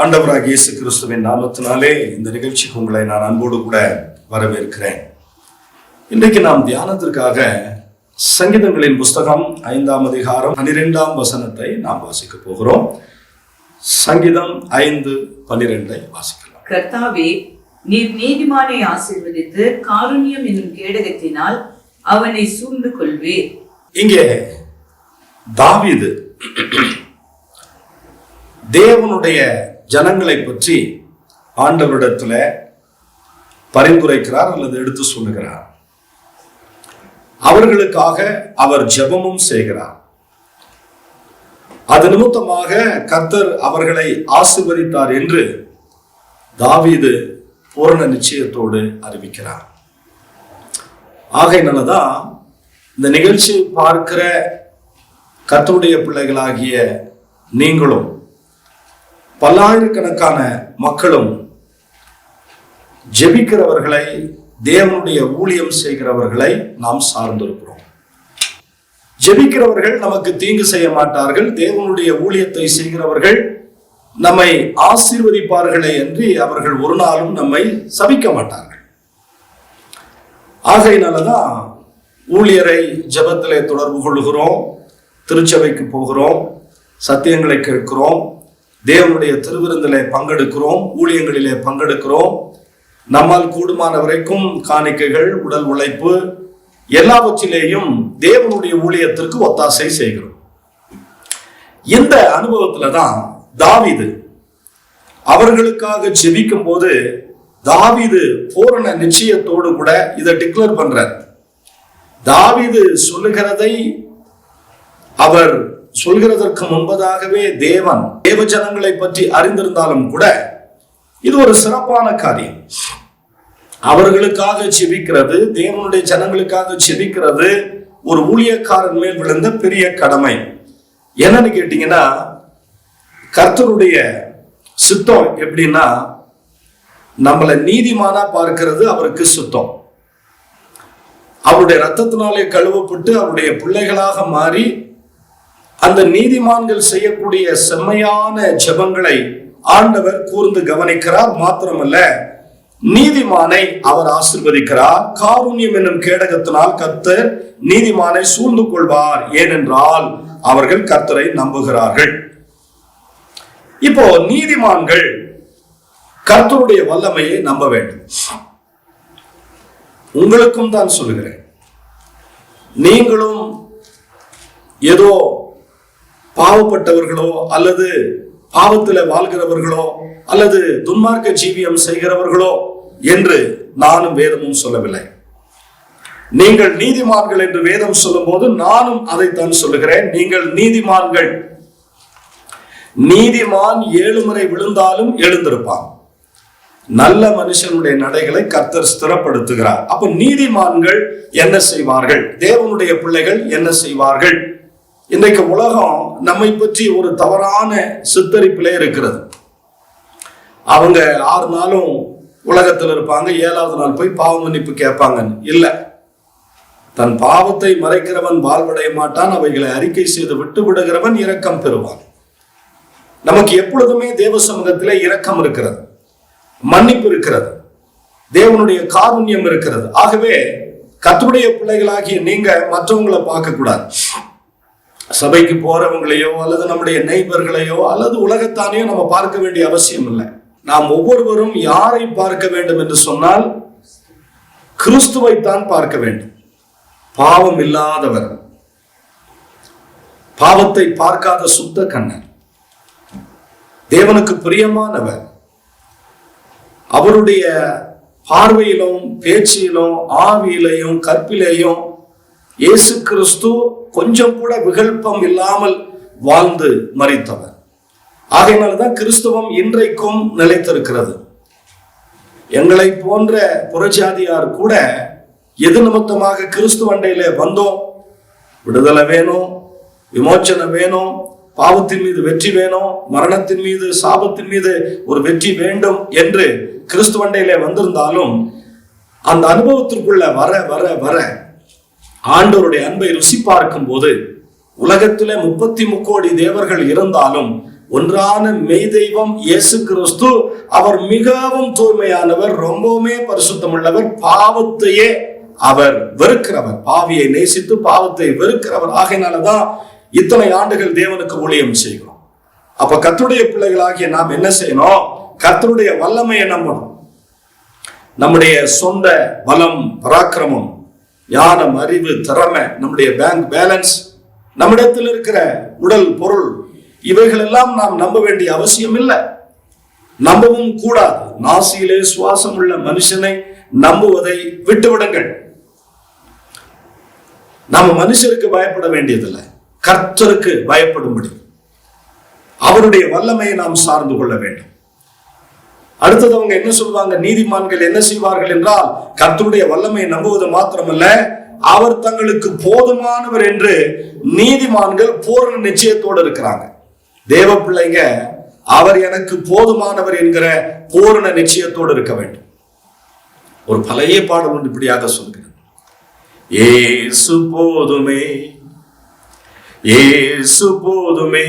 ஆண்டவராகிய இயேசு கிறிஸ்துவின் நாமத்தினாலே இந்த நிகழ்ச்சிக்கு உங்களை நான் அன்போடு கூட வரவேற்கிறேன். இன்றைக்கு நாம் தியானத்திற்காக சங்கீதங்களின் புஸ்தகம் 5ஆம் அதிகாரம் 12ஆம் வசனத்தை நாம் வாசிக்க போகிறோம். சங்கீதம் 5:12 வாசிக்கலாம். கர்த்தாவே, நீர் நீதிமானை ஆசீர்வதித்து காருண்யம் என்னும் கேடகத்தினால் அவனை சூழ்ந்து கொள்வீர். இங்கே தாவீது தேவனுடைய ஜனங்களை பற்றி ஆண்டவரிடத்துல பரிந்துரைக்கிறார் அல்லது எடுத்து சொல்லுகிறார். அவர்களுக்காக அவர் ஜெபமும் செய்கிறார். அது நிமித்தமாக கர்த்தர் அவர்களை ஆசீர்வதித்தார் என்று தாவீது பூரண நிச்சயத்தோடு அறிவிக்கிறார். ஆகையினாலதான் இந்த நிகழ்ச்சி பார்க்கிற கர்த்தருடைய பிள்ளைகளாகிய நீங்களும் பல்லாயிரக்கணக்கான மக்களும் ஜெபிக்கிறவர்களை, தேவனுடைய ஊழியம் செய்கிறவர்களை நாம் சார்ந்திருக்கிறோம். ஜெபிக்கிறவர்கள் நமக்கு தீங்கு செய்ய மாட்டார்கள், தேவனுடைய ஊழியத்தை செய்கிறவர்கள் நம்மை ஆசீர்வதிப்பார்களே என்று அவர்கள் ஒரு நாளும் நம்மை சபிக்க மாட்டார்கள். ஆகையினாலதான் ஊழியரை ஜெபத்திலே தொடர்பு கொள்கிறோம், திருச்சபைக்கு போகிறோம், சத்தியங்களை கேட்கிறோம், தேவனுடைய திருவிருந்திலே பங்கெடுக்கிறோம், ஊழியங்களிலே பங்கெடுக்கிறோம். நம்மால் கூடுமான வரைக்கும் காணிக்கைகள், உடல் உழைப்பு எல்லாவற்றிலேயும் தேவனுடைய ஊழியத்திற்கு ஒத்தாசை செய்கிறோம். இந்த அனுபவத்துல தான் தாவீது அவர்களுக்காக ஜெபிக்கும் போது தாவீது பூரண நிச்சயத்தோடு கூட இதை டிக்ளேர் பண்றார். தாவீது சொல்லுகிறதை அவர் சொல்கிறதற்கு முன்பதாகவே தேவ ஜனங்களை பற்றி அறிந்திருந்தாலும் கூட இது ஒரு சிறப்பான காரியம். அவர்களுக்காக ஜெபிக்கிறது, தேவனுடைய ஜனங்களுக்காக ஜெபிக்கிறது ஒரு ஊழியக்காரன் மேல் விழுந்த பெரிய கடமை. என்னன்னு கேட்டீங்கன்னா, கர்த்தருடைய சித்தம் எப்படின்னா, நம்மளை நீதிமானா பார்க்கிறது அவருக்கு சித்தம். அவருடைய ரத்தத்தினாலே கழுவப்பட்டு அவருடைய பிள்ளைகளாக மாறி அந்த நீதிமான்கள் செய்யக்கூடிய செம்மையான ஜெபங்களை ஆண்டவர் கூர்ந்து கவனிக்கிறார். மாத்திரமல்ல, நீதிமானை அவர் ஆசீர்வதிக்கிறார். காருண்யம் என்னும் கேடகத்தினால் கர்த்தர் நீதிமானை சூழ்ந்து கொள்வார், ஏனென்றால் அவர்கள் கர்த்தரை நம்புகிறார்கள். இப்போ நீதிமான்கள் கர்த்தருடைய வல்லமையை நம்ப வேண்டும். உங்களுக்கும் தான் சொல்லுகிறேன். நீங்களும் ஏதோ பாவப்பட்டவர்களோ அல்லது பாவத்தில் வாழ்கிறவர்களோ அல்லது துன்மார்க்க ஜீவியம் செய்கிறவர்களோ என்று நானும் வேதமும் சொல்லவில்லை. நீங்கள் நீதிமான்கள் என்று வேதம் சொல்லும் போது நானும் அதைத்தான் சொல்லுகிறேன். நீங்கள் நீதிமான்கள். நீதிமான் 7 முறை விழுந்தாலும் எழுந்திருப்பான். நல்ல மனுஷனுடைய நடைகளை கர்த்தர் ஸ்திரப்படுத்துகிறார். அப்ப நீதிமான்கள் என்ன செய்வார்கள்? தேவனுடைய பிள்ளைகள் என்ன செய்வார்கள்? இன்றைக்கு உலகம் நம்மை பற்றி ஒரு தவறான சித்தரிப்பிலே இருக்கிறது. அவங்க 6 நாளும் உலகத்தில் இருப்பாங்க, 7வது நாள் போய் பாவ மன்னிப்பு கேட்பாங்க. இல்ல, தன் பாவத்தை மறைக்கிறவன் வாழ்வடைய மாட்டான், அவைகளை அறிக்கை செய்து விட்டு விடுகிறவன் இரக்கம் பெறுவான். நமக்கு எப்பொழுதுமே தேவ சமூகத்திலே இரக்கம் இருக்கிறது, மன்னிப்பு இருக்கிறது, தேவனுடைய காருண்யம் இருக்கிறது. ஆகவே கர்த்தருடைய பிள்ளைகளாகிய நீங்க மற்றவங்களை பார்க்க கூடாது. சபைக்கு போறவங்களையோ அல்லது நம்முடைய நெய்பர்களையோ அல்லது உலகத்தானையோ நம்ம பார்க்க வேண்டிய அவசியம் இல்லை. நாம் ஒவ்வொருவரும் யாரை பார்க்க வேண்டும் என்று சொன்னால் கிறிஸ்துவைத்தான் பார்க்க வேண்டும். பாவம் இல்லாதவர், பாவத்தை பார்க்காத சுத்த கண்ணர், தேவனுக்கு பிரியமானவர், அவருடைய பார்வையிலும் பேச்சிலும் ஆவியிலையும் கற்பிலையும் இயேசு கிறிஸ்து கொஞ்சம் கூட விகல்பம் இல்லாமல் வாழ்ந்து மரித்தவர். ஆகையினால்தான் கிறிஸ்துவம் இன்றைக்கும் நிலைத்திருக்கிறது. எங்களை போன்ற புறஜாதியார் கூட எது நிமித்தமாக கிறிஸ்துவண்டையிலே வந்தோம், விடுதலை வேணும், விமோச்சனம் வேணும், பாவத்தின் மீது வெற்றி வேணும், மரணத்தின் மீது சாபத்தின் மீது ஒரு வெற்றி வேண்டும் என்று கிறிஸ்துவண்டையிலே வந்திருந்தாலும் அந்த அனுபவத்திற்குள்ள வர வர வர ஆண்டவருடைய அன்பை ருசி பார்க்கும் போது உலகத்திலே 33 கோடி தேவர்கள் இருந்தாலும் ஒன்றான மெய் தெய்வம் இயேசு கிறிஸ்து, அவர் மிகவும் தூய்மையானவர், ரொம்பவுமே பரிசுத்தமுள்ளவர், பாவத்தையே அவர் வெறுக்கிறவர், பாவியை நேசித்து பாவத்தை வெறுக்கிறவர். ஆகையினாலதான் இத்தனை ஆண்டுகள் தேவனுக்கு ஊழியம் செய்கிறோம். அப்ப கர்த்தருடைய பிள்ளைகளாகிய நாம் என்ன செய்யணும்? கர்த்தருடைய வல்லமையை நம்பணும். நம்முடைய சொந்த பலம், பராக்கிரமம், ஞானம், அறிவு, திறமை, நம்முடைய பேங்க் பேலன்ஸ், நம்மிடத்தில் இருக்கிற உடல் பொருள், இவைகள் எல்லாம் நாம் நம்ப வேண்டிய அவசியம் இல்லை, நம்பவும் கூடாது. நாசியிலே சுவாசம் உள்ள மனுஷனை நம்புவதை விட்டுவிடுங்கள். நாம மனுஷருக்கு பயப்பட வேண்டியதில்லை, கர்த்தருக்கு பயப்படும்படி அவருடைய வல்லமையை நாம் சார்ந்து கொள்ள வேண்டும். அடுத்தது அவங்க என்ன சொல்வாங்க? நீதிமான்கள் என்ன செய்வார்கள் என்றால், கர்த்தருடைய வல்லமையை நம்புவது மாத்திரமல்ல, அவர் தங்களுக்கு போதுமானவர் என்று நீதிமான்கள் பூரண நிச்சயத்தோடு இருக்கிறாங்க. தேவ பிள்ளைங்க, அவர் எனக்கு போதுமானவர் என்கிற பூரண நிச்சயத்தோடு இருக்க வேண்டும். ஒரு பழைய பாடல் ஒன்று இப்படியாக சொல்கிறது: ஏசு போதுமே, ஏசு போதுமே,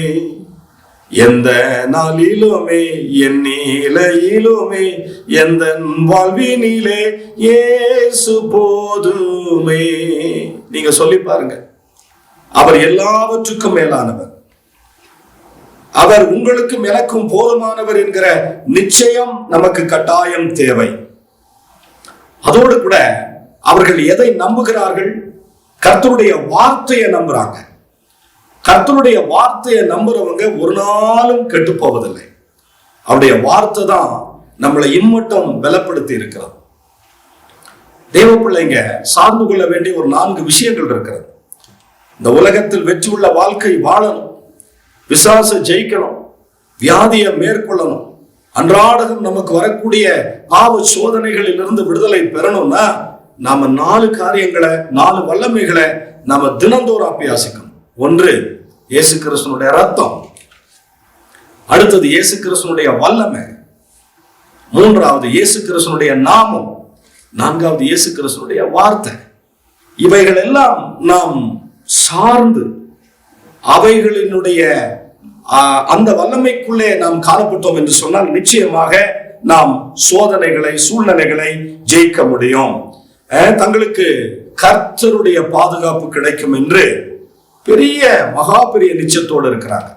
எந்த நாளிலுமே, என் நிலையிலுமே, எந்த வாழ்வினிலே இயேசு போதுமே. நீங்க சொல்லி பாருங்க, அவர் எல்லாவற்றுக்கும் மேலானவர், அவர் உங்களுக்கும் எனக்கும் போதுமானவர் என்கிற நிச்சயம் நமக்கு கட்டாயம் தேவை. அதோடு கூட அவர்கள் எதை நம்புகிறார்கள்? கர்த்தருடைய வார்த்தையை நம்புறாங்க. கர்த்தருடைய வார்த்தையை நம்புறவங்க ஒரு நாளும் கெட்டு போவதில்லை. அவருடைய வார்த்தை தான் நம்மளை இம்மட்டும் பலப்படுத்தி இருக்கிறது. தேவ பிள்ளைங்க சார்ந்து கொள்ள வேண்டிய ஒரு 4 விஷயங்கள் இருக்கிறது. இந்த உலகத்தில் வெற்றி உள்ள வாழ்க்கை வாழணும், பிசாசை ஜெயிக்கணும், வியாதியை மேற்கொள்ளணும், அன்றாடம் நமக்கு வரக்கூடிய பாவ சோதனைகளில் இருந்து விடுதலை பெறணும்னா நாம 4 காரியங்களை, 4 வல்லமைகளை நாம தினந்தோறும் அபியாசிக்கணும். ஒன்று, இயேசு கிறிஸ்துனுடைய ரத்தம். அடுத்தது இயேசு கிறிஸ்துனுடைய வல்லமை. மூன்றாவது இயேசு கிறிஸ்துனுடைய நாமம். நான்காவது இயேசு கிறிஸ்துனுடைய வார்த்தை. இவைகள் எல்லாம் நாம் சார்ந்து அவைகளினுடைய அந்த வல்லமைக்குள்ளே நாம் காணப்பட்டோம் என்று சொன்னால் நிச்சயமாக நாம் சோதனைகளை, சூழ்நிலைகளை ஜெயிக்க முடியும். தங்களுக்கு கர்த்தருடைய பாதுகாப்பு கிடைக்கும் என்று பெரிய மகா பெரிய நிச்சயத்தோடு இருக்கிறாங்க.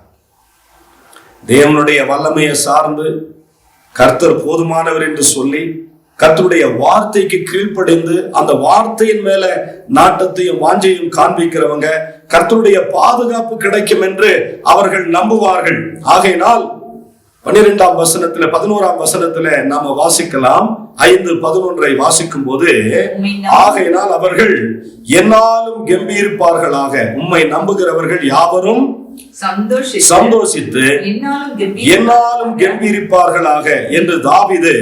தேவனுடைய வல்லமையை சார்ந்து கர்த்தர் போதுமானவர் என்று சொல்லி கர்த்தருடைய வார்த்தைக்கு கீழ்ப்படிந்து அந்த வார்த்தையின் மேல நாட்டத்தையும் வாஞ்சையும் காண்பிக்கிறவங்க கர்த்தருடைய பாதுகாப்பு கிடைக்கும் என்று அவர்கள் நம்புவார்கள். ஆகையினால் 12ஆம் வசனத்துல 11ஆம் வசனத்துல நாம வாசிக்கலாம். 5:11 வாசிக்கும் போது, ஆகையினால் அவர்கள் என்னாலும் கம்பீரிப்பார்களாக, உம்மை நம்புகிறவர்கள் யாவரும் சந்தோஷித்து என்னாலும் கம்பீரிப்பார்களாக என்று தாவீது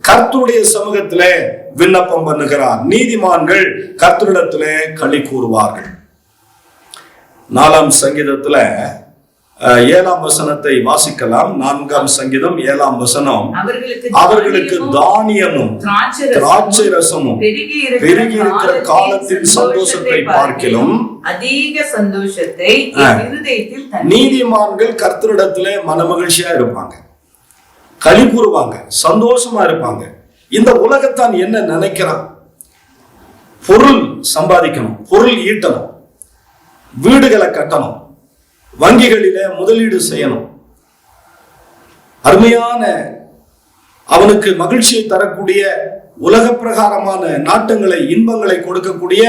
கர்த்தருடைய சமூகத்திலே விண்ணப்பம் பண்ணுகிறார். நீதிமான்கள் கர்த்தரிடத்திலே களி கூறுவார்கள். 4ஆம் சங்கீதத்துல 7ஆம் வசனத்தை வாசிக்கலாம். 4ஆம் சங்கீதம் 7ஆம் வசனம், அவர்களுக்கு தானியமும் திராட்சை ரசமும் பெருகி இருக்கிற காலத்தின் சந்தோஷத்தை பார்க்கிலும் அதிக சந்தோஷத்தை நீதிமான்கள் கர்த்தரிடத்திலே மனமகிழ்ச்சியா இருப்பாங்க, களி கூறுவாங்க, சந்தோஷமா இருப்பாங்க. இந்த உலகத்தான் என்ன நினைக்கிறான்? பொருள் சம்பாதிக்கணும், பொருள் ஈட்டணும், வீடுகளை கட்டணும், வங்கிகளிலே முதலீடு செய்யணும், அருமையான அவனுக்கு மகிழ்ச்சியை தரக்கூடிய உலக பிரகாரமான நாட்டங்களை, இன்பங்களை கொடுக்கக்கூடிய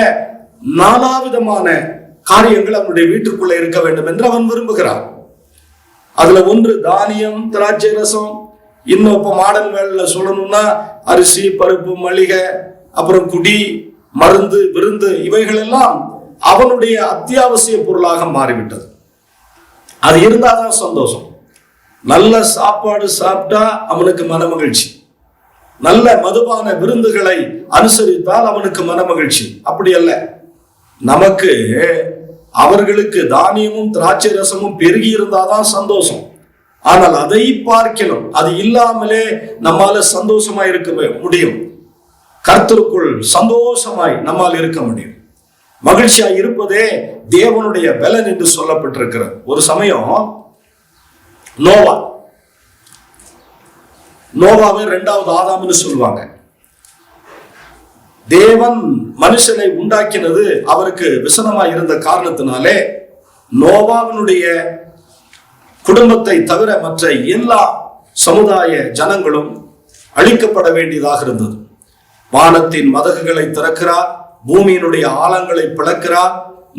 4விதமான காரியங்கள் அவனுடைய வீட்டுக்குள்ள இருக்க வேண்டும் என்று அவன் விரும்புகிறான். அதுல ஒன்று தானியம், திராட்சை ரசம். இன்னும் இப்ப மாடல் வேலையில சொல்லணும்னா அரிசி, பருப்பு, மளிகை, அப்புறம் குடி, மருந்து, விருந்து, இவைகள் எல்லாம் அவனுடைய அத்தியாவசிய பொருளாக மாறிவிட்டது. அது இருந்தாதான் சந்தோஷம். நல்ல சாப்பாடு சாப்பிட்டா அவனுக்கு மனமகிழ்ச்சி, நல்ல மதுபான விருந்துகளை அனுசரித்தால் அவனுக்கு மனமகிழ்ச்சி. அப்படி அல்ல. நமக்கு அவர்களுக்கு தானியமும் திராட்சை ரசமும் பெருகி இருந்தாதான் சந்தோஷம். ஆனால் அதை பார்க்கணும், அது இல்லாமலே நம்மால சந்தோஷமாய் இருக்க முடியும். கர்த்தருக்குள் சந்தோஷமாய் நம்மால் இருக்க முடியும். மகிழ்ச்சியாய் இருப்பதே தேவனுடைய பலன் என்று சொல்லப்பட்டிருக்கிறது. ஒரு சமயம் நோவாவை இரண்டாவது ஆதாம்னு சொல்லுவாங்க. தேவன் மனுஷனை உண்டாக்கினது அவருக்கு விசனமா இருந்த காரணத்தினாலே நோவாவினுடைய குடும்பத்தை தவிர மற்ற எல்லா சமுதாய ஜனங்களும் அழிக்கப்பட வேண்டியதாக இருந்தது. வானத்தின் மதகுகளை திறக்கிறார், பூமியினுடைய ஆழங்களை பிளக்கிறார்,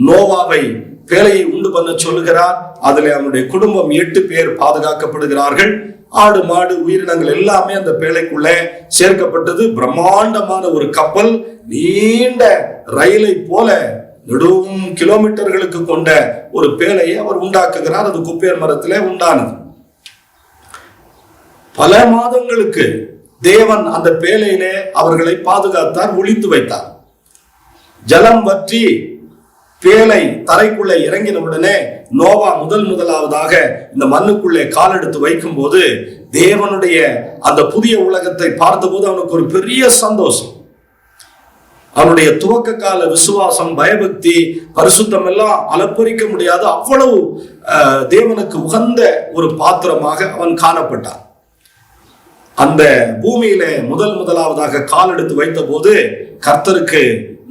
நோவாவை பேழையை உண்டு பண்ண சொல்லுகிறார். அதில் அவனுடைய குடும்பம் 8 பேர் பாதுகாக்கப்படுகிறார்கள். ஆடு மாடு உயிரினங்கள் எல்லாமே அந்த பேழைக்குள்ளே சேர்க்கப்பட்டது. பிரம்மாண்டமான ஒரு கப்பல், நீண்ட ரயிலை போல நெடும் கிலோமீட்டர்களுக்கு கொண்ட ஒரு பேழையை அவர் உண்டாக்குகிறார். அது குப்பேர் மரத்திலே உண்டானது. பல மாதங்களுக்கு தேவன் அந்த பேழையிலே அவர்களை பாதுகாத்தார், ஒளித்து வைத்தார். ஜலம் வற்றி பேழை தரைக்குள்ளே இறங்கின உடனே நோவா முதலாவதாக இந்த மண்ணுக்குள்ளே கால் எடுத்து வைக்கும் போது தேவனுடைய அந்த புதிய உலகத்தை பார்த்தபோது அவனுக்கு ஒரு பெரிய சந்தோஷம். அவனுடைய துவக்க கால விசுவாசம், பயபக்தி, பரிசுத்தம் எல்லாம் அளப்பறிக்க முடியாத அவ்வளவு தேவனுக்கு உகந்த ஒரு பாத்திரமாக அவன் காணப்பட்டான். அந்த பூமியிலே முதலாவதாக கால் எடுத்து வைத்த போது கர்த்தருக்கு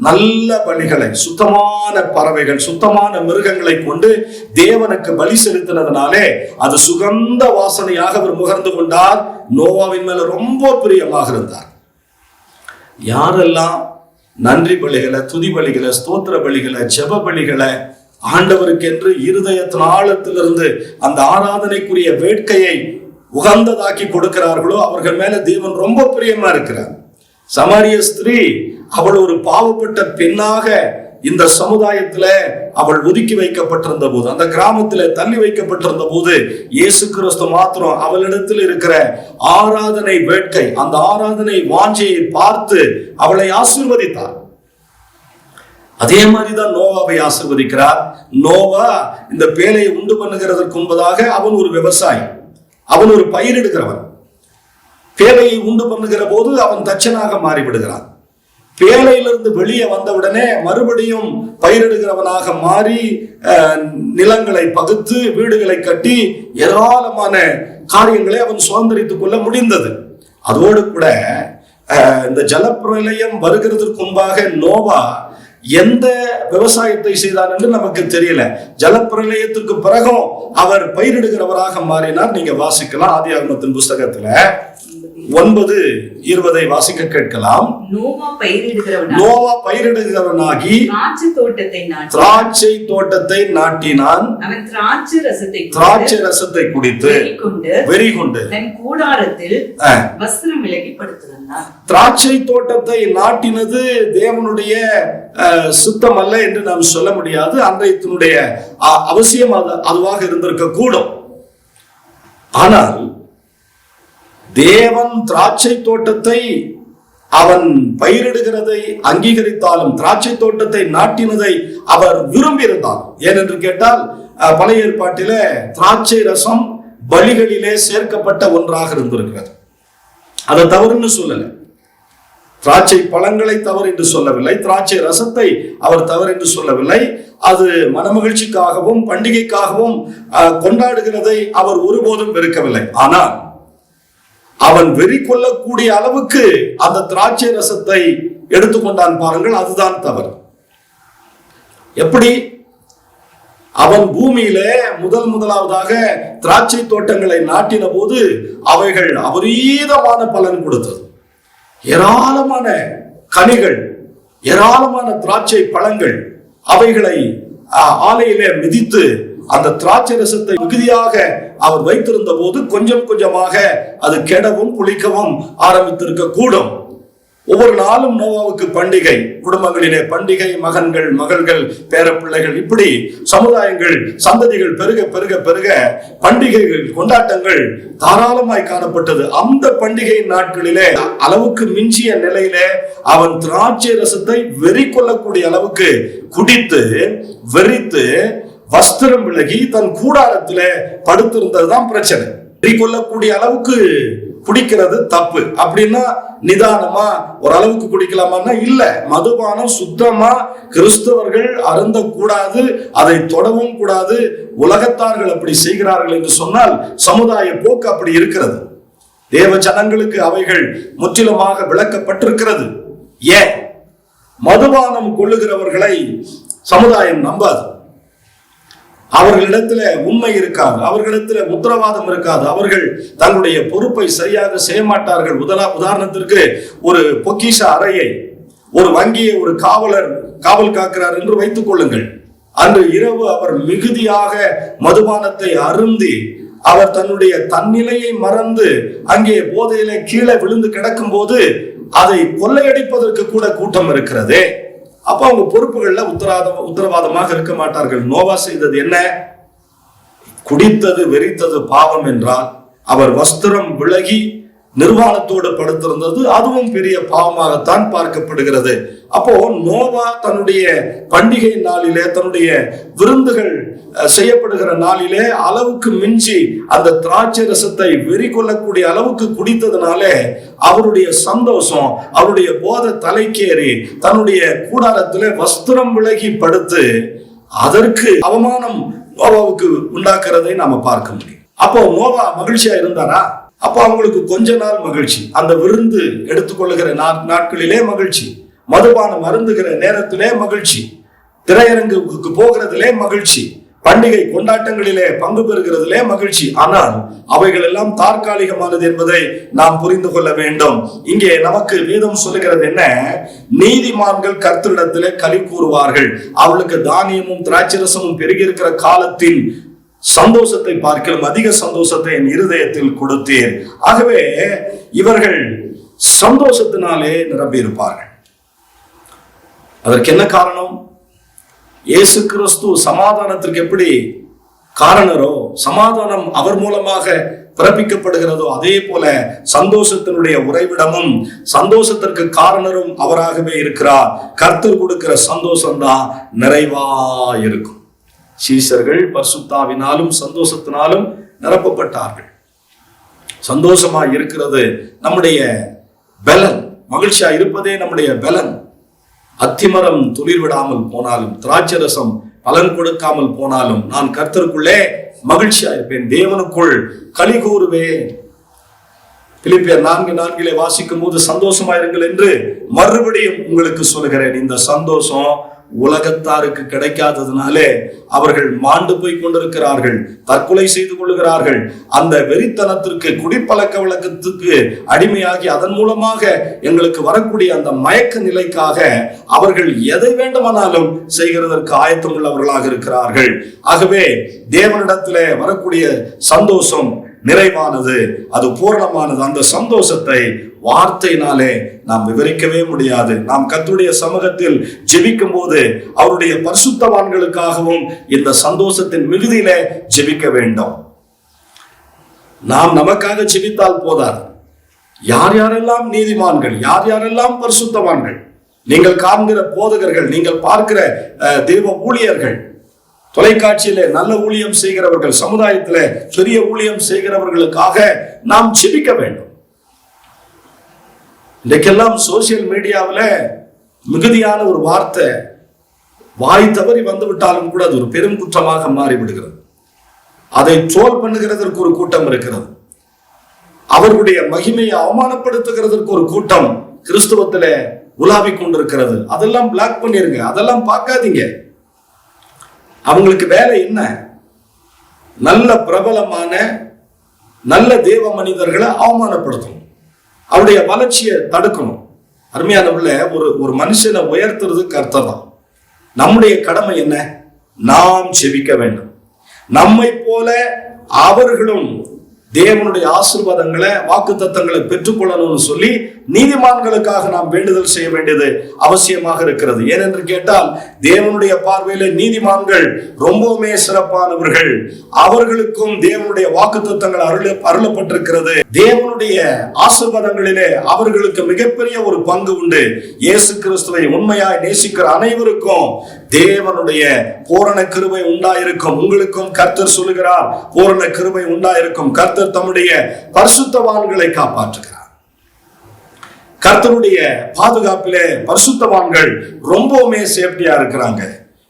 நல்ல பலிகளை, சுத்தமான பறவைகள், சுத்தமான மிருகங்களை கொண்டு தேவனுக்கு பலி செலுத்தினதுனாலே அது சுகந்த வாசனையாக அவர் முகர்ந்து கொண்டார். நோவாவின் மேல ரொம்ப பிரியமாக இருந்தார். யாரெல்லாம் நன்றி பலிகளை, துதி பலிகளை, ஸ்தோத்திர பலிகளை, ஜெப பலிகளை ஆண்டவருக்கு என்று இருதயத்தின் ஆழத்திலிருந்து அந்த ஆராதனைக்குரிய வேட்கையை உகந்ததாக்கி கொடுக்கிறார்களோ அவர்கள் மேல தேவன் ரொம்ப பிரியமா இருக்கிறார். சமாரிய ஸ்திரீ அவள் ஒரு பாவப்பட்ட பெண்ணாக இந்த சமுதாயத்துல அவள் ஒதுக்கி வைக்கப்பட்டிருந்த போது, அந்த கிராமத்துல தள்ளி வைக்கப்பட்டிருந்த போது இயேசு கிறிஸ்து மாத்திரம் அவளிடத்தில் இருக்கிற ஆராதனை வேட்கை, அந்த ஆராதனை வாஞ்சையை பார்த்து அவளை ஆசீர்வதித்தார். அதே மாதிரிதான் நோவாவை ஆசீர்வதிக்கிறார். நோவா இந்த பேழையை உண்டு பண்ணுகிறதற்கு முன்பதாக அவன் ஒரு விவசாயி, அவன் ஒரு பயிரிடுகிறவன். பேழையை உண்டு பண்ணுகிற போது அவன் தச்சனாக மாறிவிடுகிறான். பேழையிலிருந்து வெளியே வந்தவுடனே மறுபடியும் பயிரிடுகிறவனாக மாறி நிலங்களை பகுத்து வீடுகளை கட்டி ஏராளமான காரியங்களை அவன் சுதந்திரித்துக் கொள்ள முடிந்தது. அதோடு கூட இந்த ஜலப்பிரளயம் வருகிறதுக்கு முன்பாக நோவா எந்த விவசாயத்தை செய்தார் என்று நமக்கு தெரியல. ஜலப்பிரளயத்திற்கு பிறகும் அவர் பயிரிடுகிறவராக மாறினார். நீங்க வாசிக்கலாம் ஆதியாகமத்தின் புஸ்தகத்துல 9:20 வாசிக்க கேட்கலாம். நோவா பயிரிடுகிறவனாகி திராட்சை தோட்டத்தை நாட்டினான். அவன் திராட்சை ரசத்தை குடித்து வெறி கொண்டு தன் கூடாரத்தில் வஸ்திரம் விலகி படுத்திருந்தான். திராட்சை தோட்டத்தை நாட்டினது தேவனுடைய சுத்தம் அல்ல என்று நாம் சொல்ல முடியாது. அன்றையத்தினுடைய அவசியம் அதுவாக இருந்திருக்க கூடும். ஆனால் தேவன் திராட்சை தோட்டத்தை அவன் பயிரிடுகிறதை அங்கீகரித்தாலும் திராட்சை தோட்டத்தை நாட்டினதை அவர் விரும்பி இருந்தார். ஏனென்று கேட்டால் பழைய ஏற்பாட்டில திராட்சை ரசம் பலிகளிலே சேர்க்கப்பட்ட ஒன்றாக இருந்திருக்கிறது. அதை தவறுன்னு சொல்லல, திராட்சை பழங்களை தவறு என்று சொல்லவில்லை, திராட்சை ரசத்தை அவர் தவறு என்று சொல்லவில்லை. அது மனமகிழ்ச்சிக்காகவும் பண்டிகைக்காகவும் கொண்டாடுகிறதை அவர் ஒருபோதும் வெறுக்கவில்லை. ஆனால் அவன் வெறி கொள்ளக்கூடிய அளவுக்கு அந்த திராட்சை ரசத்தை எடுத்துக்கொண்டான் பாருங்கள், அதுதான் தவறு. எப்படி அவன் பூமியிலே முதலாவதாக திராட்சை தோட்டங்களை நாட்டின போது அவைகள் அபரீதமான பலன் கொடுத்தது. ஏராளமான கனிகள், ஏராளமான திராட்சை பழங்கள், அவைகளை ஆலையிலே மிதித்து அந்த திராட்சை ரசத்தை மிகுதியாக அவர் வைத்திருந்த போது கொஞ்சம் கொஞ்சமாக அது கெடவும் புளிக்கவும் ஆரம்பித்திருக்க கூடும். ஒவ்வொரு நாளும் நோவாவுக்கு பண்டிகை, குடும்பங்களிலே பண்டிகை, மகன்கள், மகள்கள், பேரப்பிள்ளைகள், இப்படி சமுதாயங்கள், சந்ததிகள் பெருக பெருக பெருக பண்டிகைகள், கொண்டாட்டங்கள் தாராளமாய் காணப்பட்டது. அந்த பண்டிகை நாட்களிலே அளவுக்கு மிஞ்சிய நிலையிலே அவன் திராட்சை ரசத்தை வெறி கொள்ளக்கூடிய அளவுக்கு குடித்து வெறித்து வஸ்திரம் விலகி தன் கூடாரத்திலே படுத்திருந்ததுதான் பிரச்சனை. வெறி கொள்ளக்கூடிய அளவுக்கு குடிக்கிறது தப்பு அப்படின்னா நிதானமா ஒரு அளவுக்கு குடிக்கலாமான்னா இல்ல. மதுபானம் சுத்தமா கிறிஸ்தவர்கள் அருந்தக்கூடாது, அதை தொடவும் கூடாது. உலகத்தார்கள் அப்படி செய்கிறார்கள் என்று சொன்னால் சமுதாய போக்கு அப்படி இருக்கிறது. தேவ ஜனங்களுக்கு அவைகள் முற்றிலுமாக விளக்கப்பட்டிருக்கிறது. ஏன்? மதுபானம் கொள்ளுகிறவர்களை சமுதாயம் நம்பாது. அவர்களிடத்துல உண்மை இருக்காது, அவர்களிடத்துல உத்தரவாதம் இருக்காது, அவர்கள் தங்களுடைய பொறுப்பை சரியாக செய்ய மாட்டார்கள். உதாரணத்திற்கு ஒரு பொக்கிஷ அறையை, ஒரு வங்கியை ஒரு காவல் காக்கிறார் என்று வைத்துக் கொள்ளுங்கள். அன்று இரவு அவர் மிகுதியாக மதுபானத்தை அருந்தி அவர் தன்னுடைய தன்னிலையை மறந்து அங்கே போதையிலே கீழே விழுந்து கிடக்கும் போது அதை கொள்ளையடிப்பதற்கு கூட கூட்டம் இருக்கிறது. அப்ப அவங்க பொறுப்புகள்ல உத்தரவாதமாக இருக்க மாட்டார்கள். நோவா செய்தது என்ன? குடித்தது வெறித்தது பாவம் என்றால் அவர் வஸ்திரம் விலகி நிர்வாணத்தோடு படுத்திருந்தது அதுவும் பெரிய பாவமாகத்தான் பார்க்கப்படுகிறது. அப்போ நோவா தன்னுடைய பண்டிகை நாளிலே, தன்னுடைய விருந்துகள் செய்யப்படுகிற நாளிலே அளவுக்கு மிஞ்சி அந்த திராட்சை ரசத்தை வெறி கொள்ளக்கூடிய அளவுக்கு குடித்ததுனாலே அவருடைய சந்தோஷம், அவருடைய போதை தலைக்கேறி தன்னுடைய கூடாரத்திலே வஸ்திரம் விலகி படுத்து அதற்கு அவமானம் நோவாவுக்கு உண்டாக்குறதை நாம பார்க்க முடியும். அப்போ நோவா மகிழ்ச்சியா இருந்தாரா? அப்போ அவங்களுக்கு கொஞ்ச நாள் மகிழ்ச்சி, அந்த விருந்து எடுத்துக்கொள்ளுகிற நாட்களிலே மகிழ்ச்சி, மதுபானம் அருந்துகிற நேரத்திலே மகிழ்ச்சி, திரையரங்குக்கு போகிறதிலே மகிழ்ச்சி, பண்டிகை கொண்டாட்டங்களிலே பங்கு பெறுகிறதிலே மகிழ்ச்சி. ஆனால் அவைகள் எல்லாம் தற்காலிகமானது என்பதை நாம் புரிந்து கொள்ள வேண்டும். இங்கே நமக்கு வேதம் சொல்லுகிறது என்ன? நீதிமான்கள் கர்த்தரிடத்திலே களி கூறுவார்கள், அவளுக்கு தானியமும் திராட்சரசமும் பெருகி இருக்கிற காலத்தின் சந்தோஷத்தை பார்க்கலாம் அதிக சந்தோஷத்தை என் இருதயத்தில் கொடுத்தேன். ஆகவே இவர்கள் சந்தோஷத்தினாலே நிரம்பி இருப்பார்கள். அதற்கு என்ன காரணம்? இயேசு கிறிஸ்து சமாதானத்திற்கு எப்படி காரணரோ, சமாதானம் அவர் மூலமாக பிறப்பிக்கப்படுகிறதோ, அதே போல சந்தோஷத்தினுடைய உறைவிடமும் சந்தோஷத்திற்கு காரணரும் அவராகவே இருக்கிறார். கர்த்தர் கொடுக்கிற சந்தோஷம்தான் நிறைவா இருக்கும். சீஷர்கள் பரிசுத்தாவினாலும் சந்தோஷத்தினாலும் நிரப்பப்பட்டார்கள். சந்தோஷமா இருக்கிறது நம்முடைய பலன், மகிழ்ச்சியா இருப்பதே நம்முடைய பலன். அத்திமரம் துளிர் விடாமல் போனாலும், திராட்சரசம் பலன் கொடுக்காமல் போனாலும், நான் கர்த்தருக்குள்ளே மகிழ்ச்சியா இருப்பேன், தேவனுக்குள் களி கூறுவேன். பிலிப்பியர் 4:4 வாசிக்கும் போது சந்தோஷமா இருங்கள் என்று மறுபடியும் உங்களுக்கு சொல்கிறேன். இந்த சந்தோஷம் உலகத்தாருக்கு கிடைக்காததுனாலே அவர்கள் மாண்டு போய் கொண்டிருக்கிறார்கள், தற்கொலை செய்து கொள்ளுகிறார்கள். அந்த வெறித்தனத்திற்கு, குடிப்பழக்க வழக்கத்துக்கு அடிமையாகி அதன் மூலமாக எங்களுக்கு வரக்கூடிய அந்த மயக்க நிலைக்காக அவர்கள் எதை வேண்டுமானாலும் செய்கிறதற்கு ஆயத்தம் உள்ளவர்களாக இருக்கிறார்கள். ஆகவே தேவனிடத்திலே வரக்கூடிய சந்தோஷம் நிறைவானது, அது பூரணமானது. அந்த சந்தோஷத்தை வார்த்தையினாலே நாம் விவரிக்கவே முடியாது. நாம் கர்த்தருடைய சமூகத்தில் ஜெபிக்கும் போது அவருடைய பரிசுத்தவான்களுக்காகவும் இந்த சந்தோஷத்தின் மிகுதியிலே ஜெபிக்க வேண்டும். நாம் நமக்காக ஜெபித்தால் போதாது. யார் யாரெல்லாம் நீதிமான்கள், யார் யாரெல்லாம் பரிசுத்தவான்கள், நீங்கள் காண்கிற போதகர்கள், நீங்கள் பார்க்கிற தேவ ஊழியர்கள், தொலைக்காட்சியில நல்ல ஊழியம் செய்கிறவர்கள், சமுதாயத்துல பெரிய ஊழியம் செய்கிறவர்களுக்காக நாம் ஜெபிக்க வேண்டும். இன்றைக்கெல்லாம் சோசியல் மீடியாவில் மிகுதியான ஒரு வார்த்தை வாய் தவறி வந்து விட்டாலும் கூட அது ஒரு பெரும் குற்றமாக மாறிவிடுகிறது. அதை ட்ரோல் பண்ணுகிறதற்கு ஒரு கூட்டம் இருக்கிறது, அவர்களுடைய மகிமையை அவமானப்படுத்துகிறதற்கு ஒரு கூட்டம் கிறிஸ்துவத்துல உலாவிக் கொண்டிருக்கிறது. அதெல்லாம் பிளாக் பண்ணிருங்க, அதெல்லாம் பார்க்காதீங்க. அவங்களுக்கு வேலை என்ன? நல்ல பிரபலமான நல்ல தேவ மனிதர்களை அவமானப்படுத்தணும், அவருடைய வளர்ச்சியை தடுக்கணும். அருமையானவர்கள, ஒரு மனுஷனை உயர்த்துறது கர்த்தர் தான். நம்முடைய கடமை என்ன? நாம் ஜெபிக்க வேண்டும். நம்மை போல அவர்களும் தேவனுடைய ஆசீர்வாதங்களை, வாக்குத்தத்தங்களை பெற்றுக்கொள்ளணும்னு சொல்லி நீதிமான்களுக்காக நாம் வேண்டுதல் செய்ய வேண்டியது அவசியமாக இருக்கிறது. ஏனென்று கேட்டால் தேவனுடைய பார்வையில நீதிமான்கள் ரொம்பவுமே சிறப்பானவர்கள். அவர்களுக்கும் தேவனுடைய வாக்குத்தத்தங்கள் அருளப்பட்டிருக்கிறது. தேவனுடைய ஆசீர்வாதங்களிலே அவர்களுக்கு மிகப்பெரிய ஒரு பங்கு உண்டு. இயேசு கிறிஸ்துவை உண்மையாய் நேசிக்கிற அனைவருக்கும் தேவனுடைய பூரண கிருபை உண்டாயிருக்கும். உங்களுக்கும் கர்த்தர் சொல்லுகிறார், பூரண கிருபை உண்டாயிருக்கும். கர்த்தர் தம்முடைய பரிசுத்தவான்களை காப்பாற்றுகிறார். கர்த்தருடைய பாதுகாப்பிலே பரிசுத்தவான்கள் ரொம்பவுமே சேஃப்டியா இருக்கிறாங்க.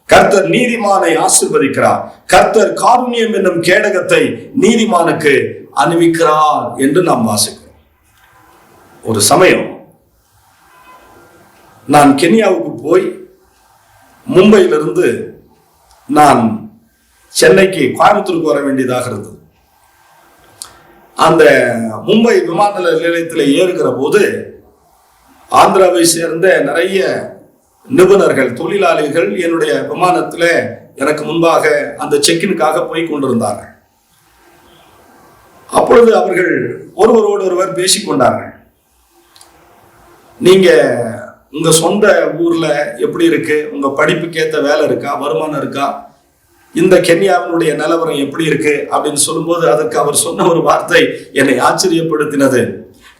கர்த்தர் நீதிமானை ஆசீர்வதிக்கிறார். கர்த்தர் காருண்யம் என்னும் கேடகத்தை நீதிமானுக்கு அணிவிக்கிறார் என்று நாம் வாசிக்கிறோம். ஒரு சமயம் நான் கென்யாவுக்கு போய் மும்பையிலிருந்து நான் சென்னைக்கு கோயம்புத்தூருக்கு வர வேண்டியதாக இருந்தது. அந்த மும்பை விமான நிலையத்தில் ஏறுகிற போது ஆந்திராவை சேர்ந்த நிறைய நிபுணர்கள், தொழிலாளிகள் என்னுடைய விமானத்தில் எனக்கு முன்பாக அந்த செக்கினுக்காக போய் கொண்டிருந்தார்கள். அப்பொழுது அவர்கள் ஒருவரோடு ஒருவர் பேசிக்கொண்டார்கள். நீங்க உங்க சொந்த ஊர்ல எப்படி இருக்கு, உங்க படிப்புக்கு ஏற்ற வேலை இருக்கா, வருமானம் இருக்கா, இந்த கென்யாவினுடைய நிலவரம் எப்படி இருக்கு அப்படின்னு சொல்லும்போது அதற்கு அவர் சொன்ன ஒரு வார்த்தை என்னை ஆச்சரியப்படுத்தினது.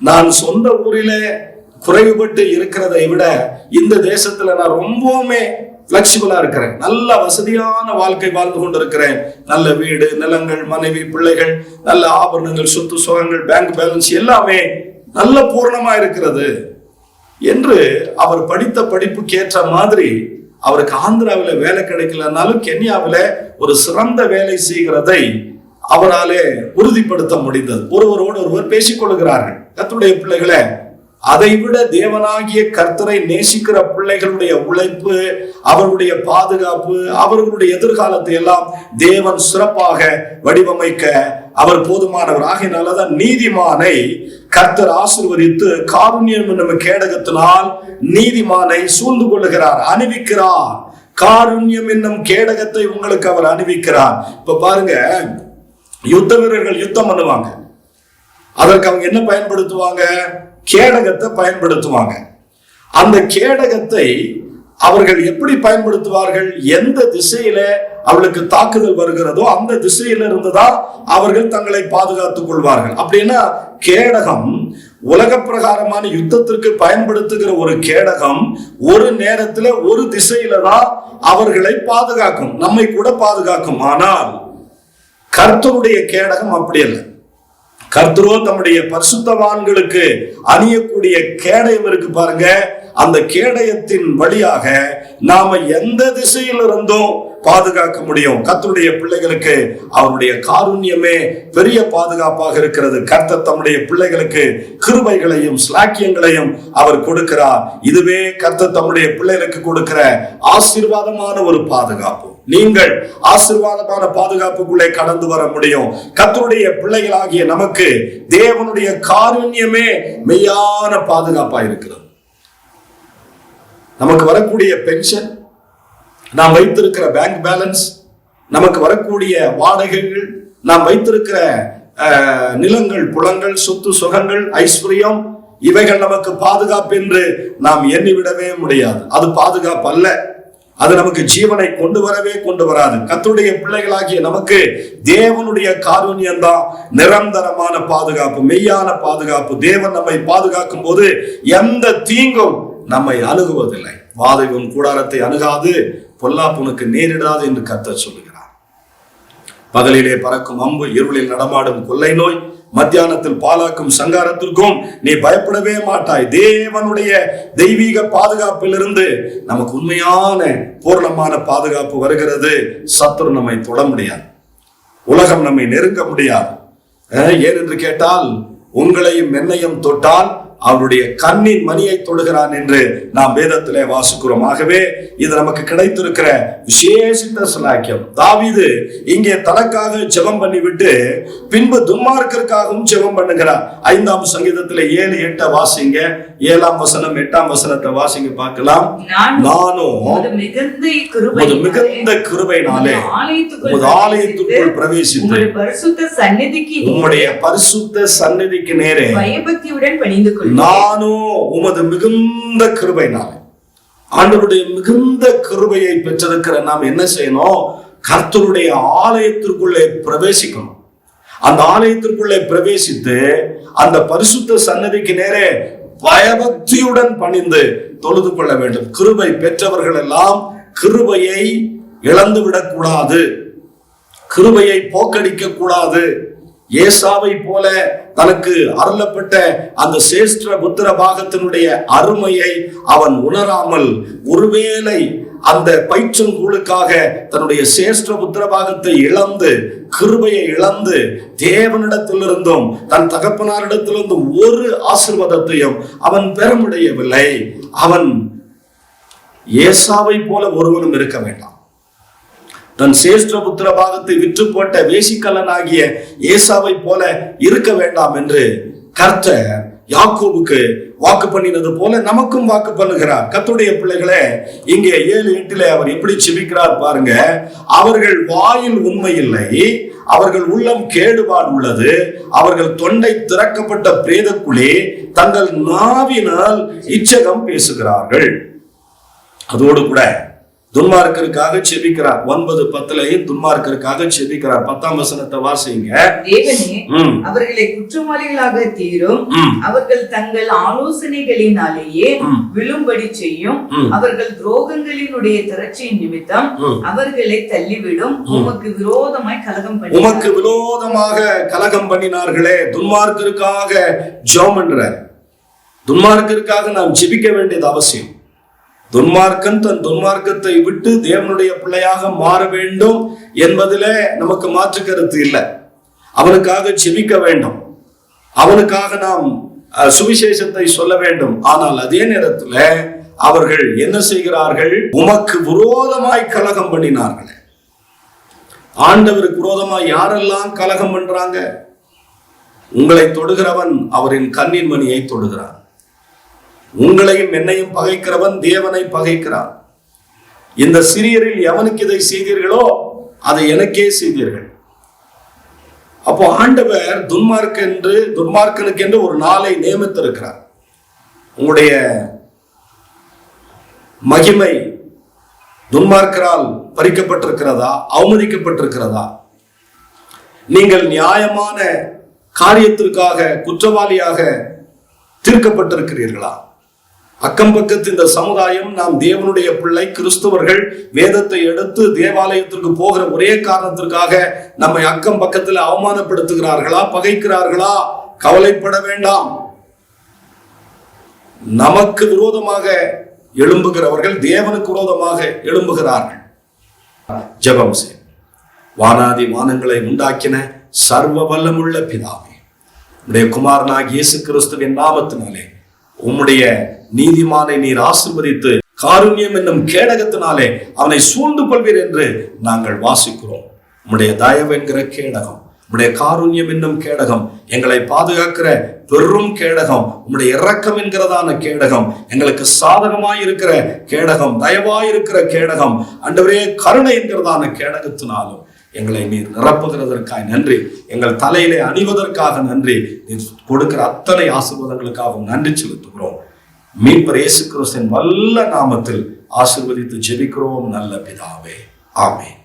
நான் சொந்த ஊரிலே குறைவுபட்டு இருக்கிறதை விட இந்த தேசத்துல நான் ரொம்பவுமே பிளெக்சிபிளா இருக்கிறேன். நல்ல வசதியான வாழ்க்கை வாழ்ந்து கொண்டிருக்கிறேன். நல்ல வீடு, நிலங்கள், மனைவி, பிள்ளைகள், நல்ல ஆபரணங்கள், சொத்து சுகங்கள், பேங்க் பேலன்ஸ் எல்லாமே நல்ல பூர்ணமா இருக்கிறது என்று அவர் படித்த படிப்புக்கு ஏற்ற மாதிரி அவருக்கு ஆந்திராவில வேலை கிடைக்கலனாலும் கென்யாவில ஒரு சிறந்த வேலை செய்கிறதை அவராலே உறுதிப்படுத்த முடிந்தது. ஒருவரோடு ஒருவர் பேசிக் கொள்கிறார்கள். கர்த்தருடைய பிள்ளைகளை, அதைவிட தேவனாகிய கர்த்தரை நேசிக்கிற பிள்ளைகளுடைய உழைப்பு, அவர்களுடைய பாதுகாப்பு, அவர்களுடைய எதிர்காலத்தை எல்லாம் தேவன் சிறப்பாக வடிவமைக்க அவர் போதுமானவர். ஆகையினாலதான் நீதிமானை கர்த்தர் ஆசீர்வதித்து காருண்யம் என்னும் கேடகத்தினால் நீதிமானை சூழ்ந்து கொள்ளுகிறார், அணிவிக்கிறார். காருண்யம் என்னும் கேடகத்தை உங்களுக்கு அவர் அணிவிக்கிறார். இப்ப பாருங்க, யுத்த வீரர்கள் யுத்தம் பண்ணுவாங்க. அதற்கு அவங்க என்ன பயன்படுத்துவாங்க? கேடகத்தை பயன்படுத்துவாங்க. அந்த கேடகத்தை அவர்கள் எப்படி பயன்படுத்துவார்கள்? எந்த திசையில அவளுக்கு தாக்குதல் வருகிறதோ அந்த திசையில இருந்துதான் அவர்கள் தங்களை பாதுகாத்துக் கொள்வார்கள். அப்படின்னா கேடகம் உலக பிரகாரமான யுத்தத்திற்கு பயன்படுத்துகிற ஒரு கேடகம் ஒரு நேரத்துல ஒரு திசையில தான் அவர்களை பாதுகாக்கும், நம்மை கூட பாதுகாக்கும். ஆனால் கர்த்தருடைய கேடகம் அப்படி அல்ல. கர்த்தரோ தம்முடைய பரிசுத்தவான்களுக்கு அணியக்கூடிய கேடயம் இருக்கு பாருங்க. அந்த கேடயத்தின் வழியாக நாம எந்த திசையில் இருந்தும் பாதுகாக்க முடியும். கர்த்தருடைய பிள்ளைகளுக்கு அவருடைய காருண்யமே பெரிய பாதுகாப்பாக இருக்கிறது. கர்த்தர் தம்முடைய பிள்ளைகளுக்கு கிருபைகளையும் ஸ்லாக்கியங்களையும் அவர் கொடுக்கிறார். இதுவே கர்த்தர் தம்முடைய பிள்ளைகளுக்கு கொடுக்கிற ஆசீர்வாதமான ஒரு பாதுகாப்பு. நீங்கள் ஆசீர்வாதமான பாதுகாப்புக்குள்ளே கடந்து வர முடியும். கர்த்தருடைய பிள்ளைகளாகிய நமக்கு தேவனுடைய காருண்யமே மெய்யான பாதுகாப்பா இருக்கிறது. நமக்கு வரக்கூடிய பென்ஷன், நாம் வைத்திருக்கிற பேங்க் பேலன்ஸ், நமக்கு வரக்கூடிய வாடகைகள், நாம் வைத்திருக்கிற நிலங்கள், புலங்கள், சொத்து சுகங்கள், ஐஸ்வர்யம், இவைகள் நமக்கு பாதுகாப்பு என்று நாம் எண்ணிவிடவே முடியாது. அது பாதுகாப்பு அல்ல. அது நமக்கு ஜீவனை கொண்டு வரவே கொண்டு வராது. கர்த்தருடைய பிள்ளைகளாகிய நமக்கு தேவனுடைய காருண்யம் தான் நிரந்தரமான பாதுகாப்பு, மெய்யான பாதுகாப்பு. தேவன் நம்மை பாதுகாக்கும் போது எந்த தீங்கும் நம்மை அணுகுவதில்லை. வாதையும் கூடாரத்தை அணுகாது, பொல்லாப்புனுக்கு நேரிடாது என்று கர்த்தர் சொல்லுகிறார். பகலிலே பறக்கும் அம்பு, இருளில் நடமாடும் கொள்ளை நோய், மத்தியானத்தில் பாலாக்கும் சங்காரத்திற்கும் நீ பயப்படவே மாட்டாய். தேவனுடைய தெய்வீக பாதுகாப்பிலிருந்து நமக்கு உண்மையான பூர்ணமான பாதுகாப்பு வருகிறது. சத்துரு நம்மை தொட முடியாது, உலகம் நம்மை நெருங்க முடியாது. ஏன் என்று கேட்டால், உங்களையும் என்னையும் தொட்டால் அவருடைய கண்ணின் மணியை தொடுகிறான் என்று நாம் வேதத்திலே வாசிக்கிறோம். ஆகவே இது நமக்கு கிடைத்திருக்கிற விசேஷித்த சலாக்கியம். தாவீது இங்கே தனக்காக ஜெபம் பண்ணிவிட்டு பின்பு துன்மார்க்கருக்காகவும் ஜெபம் பண்ணுகிறார். 5ஆம் சங்கீதத்திலே 7, 8 வாசிங்க. 7ஆம் வசனம் 8ஆம் வசனத்தை வாசிங்க பார்க்கலாம். நானும் மிகுந்த கிருபையினாலே உமது ஆலயத்துக்குள் பிரவேசித்து உம்முடைய பரிசுத்த சந்நிதிக்கு நேரே பயபக்தியுடன் பணிந்து கொள்கிறேன். நானும் உமது மிகுந்த கிருபையினாலே, ஆண்டவருடைய மிகுந்த கிருபையை பெற்றிருக்கிற நாம் என்ன செய்யணும்? கர்த்தருடைய ஆலயத்திற்குள்ளே பிரவேசிக்கணும். அந்த ஆலயத்திற்குள்ளே பிரவேசித்து அந்த பரிசுத்த சன்னதிக்கு நேரே பயபக்தியுடன் பணிந்து தொழுது கொள்ள வேண்டும். கிருபை பெற்றவர்கள் எல்லாம் கிருபையை இழந்து விடக்கூடாது, கிருபையை போக்கடிக்க கூடாது. ஏசாவை போல தனக்கு அருளப்பட்ட அந்த சேஷ்ட புத்திர பாகத்தினுடைய அருமையை அவன் உணராமல், ஒருவேளை அந்த பயிற்சங்கூழுக்காக தன்னுடைய சேஷ்ட புத்திர பாகத்தை இழந்து, கிருபையை இழந்து, தேவனிடத்திலிருந்தும் தன் தகப்பனாரிடத்திலிருந்தும் ஒரு ஆசீர்வாதத்தையும் அவன் பெற முடியவில்லை. அவன் ஏசாவை போல ஒருவனும் இருக்க வேண்டாம். தன் சேஷ்ட புத்திர பாகத்தை விற்று போட்ட வேசிக்கல்லனாகிய ஏசாவை போல இருக்க வேண்டாம் என்று கர்த்தர் யாக்கோபுக்கு வாக்கு பண்ணினது போல நமக்கும் வாக்கு பண்ணுகிறார். கர்த்தருடைய பிள்ளைகளே, இங்கே 7:8 அவர் எப்படி செபிக்கிறார் பாருங்க. அவர்கள் வாயில் உண்மை இல்லை, அவர்கள் உள்ளம் கேடுபாடு உள்ளது, அவர்கள் தொண்டை திறக்கப்பட்ட பிரேதக்குழி, தங்கள் நாவினால் இச்சகம் பேசுகிறார்கள். அதோடு கூட துன்மார்க்கருக்காக செபிக்கிறார். 9:10 துன்மார்க்கருக்காக செபிக்கிறார். 10ஆம் வசனத்தை வாசிங்க. தேவனே, அவர்களை குற்றவாளிகளாக தீரும், அவர்கள் தங்கள் ஆலோசனைகளினாலேயே விழும்படி செய்யும், அவர்கள் துரோகங்களினுடைய திரட்சியின் நிமித்தம் அவர்களை தள்ளிவிடும், உமக்கு விரோதமாய் கலகம் பண்ணி உமக்கு விரோதமாக கலகம் பண்ணினார்களே. துன்மார்க்கருக்காக ஜெபம் பண்றார். துன்மார்க்கருக்காக நாம் ஜெபிக்க வேண்டியது அவசியம். துன்மார்க்கன் தன் துன்மார்க்கத்தை விட்டு தேவனுடைய பிள்ளையாக மாற வேண்டும் என்பதிலே நமக்கு மாற்று கருத்து இல்லை. அவனுக்காக ஜெபிக்க வேண்டும், அவனுக்காக நாம் சுவிசேஷத்தை சொல்ல வேண்டும். ஆனால் அதே நேரத்தில் அவர்கள் என்ன செய்கிறார்கள்? உமக்கு விரோதமாய் கலகம் பண்ணினார்கள். ஆண்டவருக்கு விரோதமாய் யாரெல்லாம் கலகம் பண்றாங்க? உங்களை தொடுகிறவன் அவரின் கண்ணின் மணியை தொடுகிறான். உங்களையும் என்னையும் பகைக்கிறவன் தேவனை பகைக்கிறான். இந்த சிறியரில் எவனுக்கு இதை செய்தீர்களோ அதை எனக்கே செய்தீர்கள். அப்போ ஆண்டவர் துன்மார்க்கனுக்கு என்று ஒரு நாளை நியமித்திருக்கிறார். உங்களுடைய மகிமை துன்மார்க்கரால் பறிக்கப்பட்டிருக்கிறதா, அவமதிக்கப்பட்டிருக்கிறதா? நீங்கள் நியாயமான காரியத்திற்காக குற்றவாளியாக தீர்க்கப்பட்டிருக்கிறீர்களா? அக்கம் பக்கத்து இந்த சமுதாயம், நாம் தேவனுடைய பிள்ளை கிறிஸ்தவர்கள், வேதத்தை எடுத்து தேவாலயத்திற்கு போகிற ஒரே காரணத்திற்காக நம்மை அக்கம் பக்கத்தில் அவமானப்படுத்துகிறார்களா, பகைக்கிறார்களா? கவலைப்பட வேண்டாம். நமக்கு விரோதமாக எழும்புகிறவர்கள் தேவனுக்கு விரோதமாக எழும்புகிறார்கள். ஜெபம் செய். வானாதி வானங்களை உண்டாக்கின சர்வ வல்லமுள்ள பிதாவே, உம்முடைய குமாரனாகிய இயேசு கிறிஸ்துவின் நாமத்தினாலே உம்முடைய நீதிமானை நீர் ஆசீர்வதித்து காருண்யம் என்னும் கேடகத்தினாலே அவனை சூழ்ந்து கொள்வீர் என்று நாங்கள் வாசிக்கிறோம். உம்முடைய தயவு என்கிற கேடகம், உம்முடைய காருண்யம் என்னும் கேடகம், எங்களை பாதுகாக்கிற பெரும் கேடகம், உம்முடைய இரக்கம் என்கிறதான கேடகம், எங்களுக்கு சாதகமாய் இருக்கிற கேடகம், தயவாய் இருக்கிற கேடகம், ஆண்டவரே கருணை என்கிறதான கேடகத்தினாலும் எங்களை நீர் நிரப்புகிறதற்காக நன்றி. எங்கள் தலையிலே அணிவதற்காக நன்றி. நீர் கொடுக்கிற அத்தனை ஆசீர்வாதங்களுக்காகவும் நன்றி செலுத்துகிறோம். மீட்பர் இயேசு கிறிஸ்துவின் வல்ல நாமத்தில் ஆசீர்வதித்து ஜெபிக்கிறோம் நல்ல பிதாவே, ஆமென்.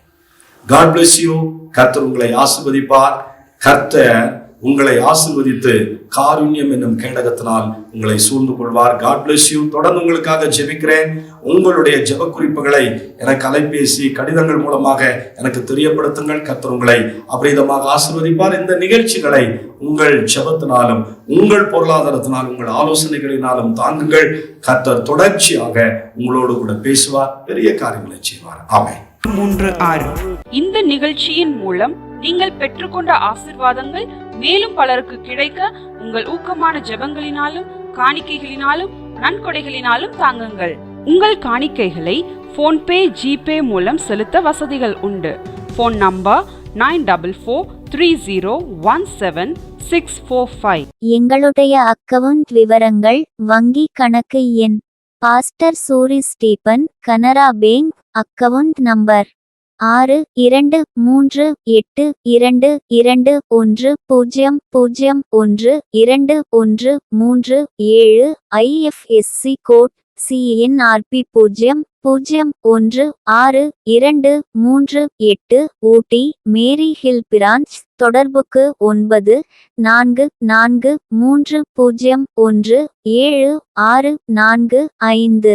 God bless you. கர்த்தர் உங்களை ஆசீர்வதிப்பார். கர்த்தர் உங்களை ஆசீர்வதித்து காருண்யம் என்னும் கேடகத்தினால் உங்களை சூழ்ந்து கொள்வார். God bless you. தொடர்ந்து உங்களுக்காக ஜெபிக்கிறேன். உங்களுடைய ஜெப குறிப்புகளை எனக்கு அலைபேசி கடிதங்கள் மூலமாக எனக்கு தெரியப்படுத்துங்கள். கர்த்தர் உங்களை அபரிதமாக ஆசீர்வதிப்பார். இந்த நிகழ்ச்சிகளை உங்கள் ஜெபத்தினாலும் உங்கள் பொருளாதாரத்தினாலும் உங்கள் ஆலோசனைகளினாலும் தாங்குங்கள். கர்த்தர் தொடர்ச்சியாக உங்களோடு கூட பேசுவார், பெரிய காரியங்களை செய்வார். ஆமென். 3:6 இந்த நிகழ்ச்சியின் மூலம் நீங்கள் பெற்றுக்கொண்ட ஆசீர்வாதங்கள் மேலும் பலருக்கு கிடைக்க உங்கள் ஊக்கமான ஜெபங்களினாலும் காணிக்கைகளினாலும் நன்கொடைகளினாலும் தாங்குங்கள். உங்கள் காணிக்கைகளை போன்பே, ஜிபே மூலம் செலுத்த வசதிகள் உண்டு. Phone number 9430176645. எங்களுடைய அக்கவுண்ட் விவரங்கள்: வங்கி கணக்கு எண் pastor Suri Stephen, Canara bank, account number 623821012137, IFSC code CNRP 0016238, Ooty Mary Hill branch. தொடர்புக்கு 9443017645.